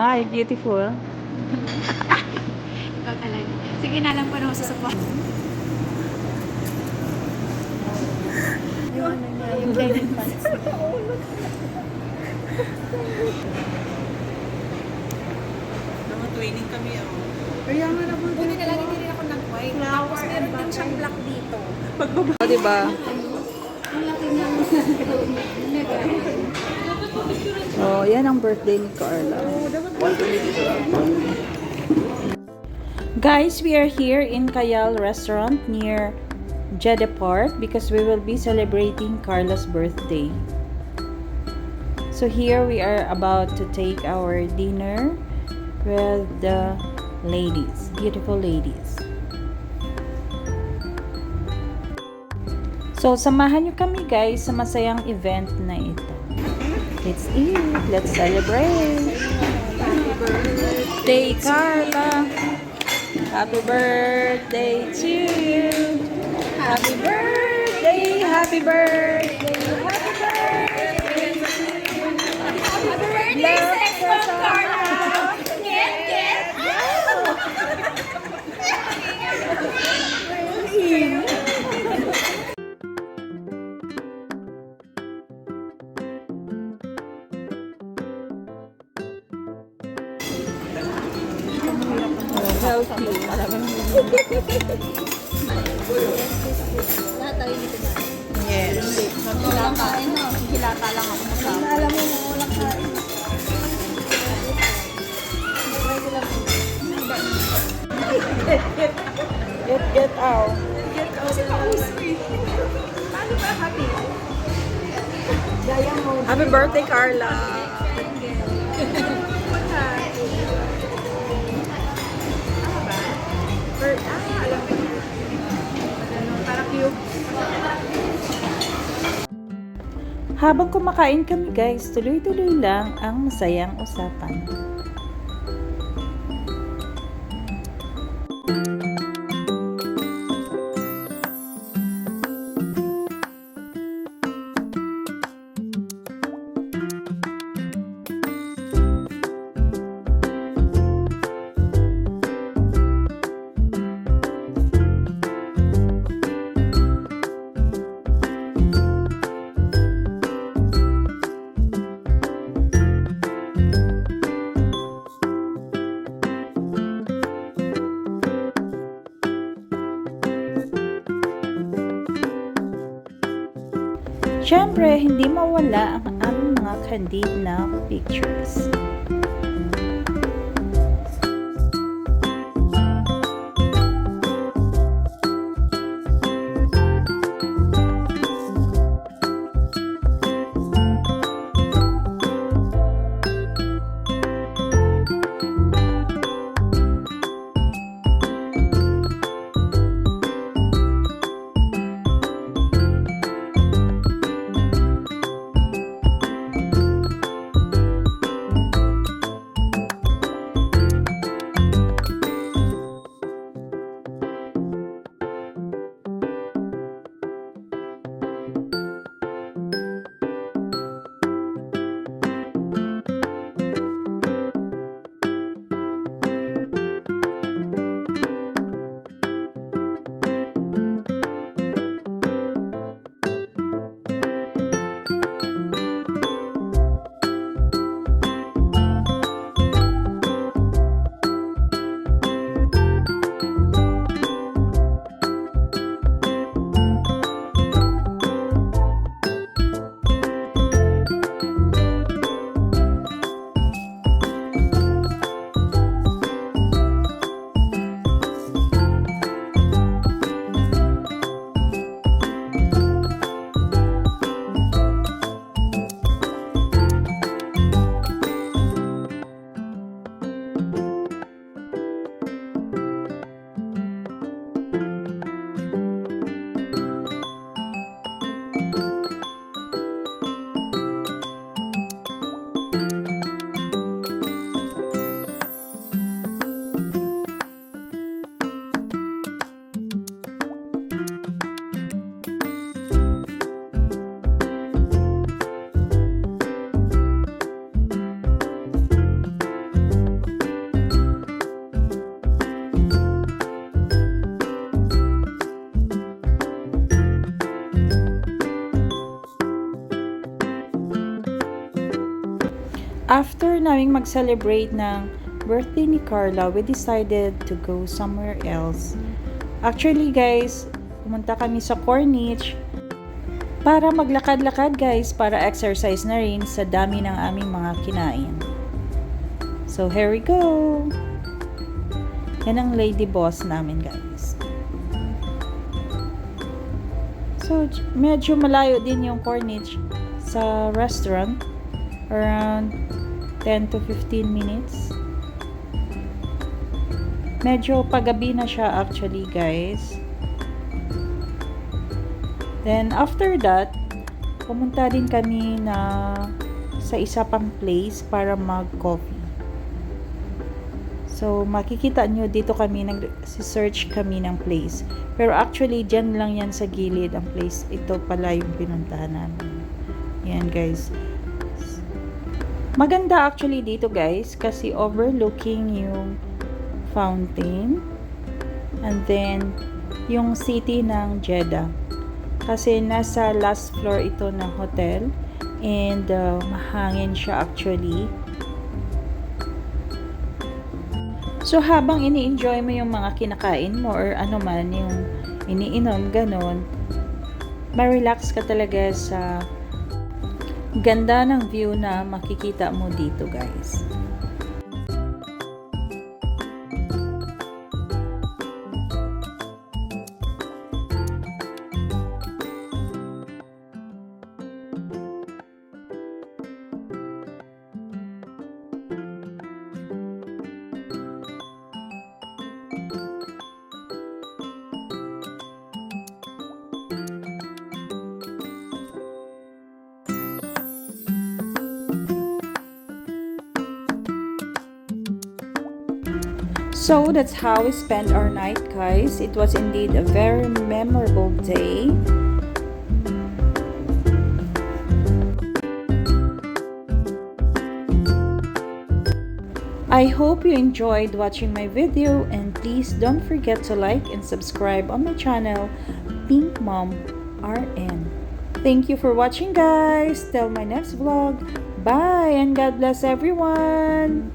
Ay, beautiful. Ikaw talaga. Sige na lang pa na susubok. Yung ano niya, yung diamond pants. Mga training kami ako. Kaya nga naman. Buti na lang hindi rin ako nag-white. Tapos meron din siyang black dito. O, diba? Ang laki niya. Oh, yan ang birthday ni Carla. Guys, we are here in Kayal Restaurant near Jeddah Park because we will be celebrating Carla's birthday. So here we are about to take our dinner with the ladies, beautiful ladies. So samahan nyo kami guys sa masayang event na ito. Let's eat, let's celebrate. Happy birthday, Carla. Happy birthday to you. Happy birthday, happy birthday, happy birthday. Happy birthday, sexy Carla! Get, get! Healthy. Lahat tayo dito na. Yes. Walang kain no. Hilata lang ako kasama. Alam mo, walang kain. Get out. Paano ba happy? Gaya mo. Happy birthday, Carla. Alam ko na. Para cute. Habang kumakain kami guys, tuloy-tuloy lang ang masayang usapan. Siyempre, hindi mawala ang aming mga candid na pictures. After naming mag-celebrate ng birthday ni Carla, we decided to go somewhere else. Actually guys, pumunta kami sa Corniche para maglakad-lakad guys, para exercise na rin sa dami ng aming mga kinain. So here we go! Yan ang lady boss namin guys. So medyo malayo din yung Corniche sa restaurant. Around 10 to 15 minutes. Medyo pagabi na siya actually guys. Then after that, pumunta din kami sa isa pang place para mag-coffee. So makikita nyo dito kami, nag-search kami ng place. Pero actually dyan lang yan sa gilid ang place. Ito pala yung pinuntahan namin. Yan guys. Maganda actually dito guys kasi overlooking yung fountain and then yung city ng Jeddah. Kasi nasa last floor ito ng hotel and mahangin siya actually. So habang ini-enjoy mo yung mga kinakain mo or ano man yung iniinom ganon, ma-relax ka talaga sa ganda ng view na makikita mo dito guys. So that's how we spent our night guys. It was indeed a very memorable day. I hope you enjoyed watching my video and please don't forget to like and subscribe on my channel, Pink Mom RN. Thank you for watching guys. Till my next vlog. Bye and God bless everyone.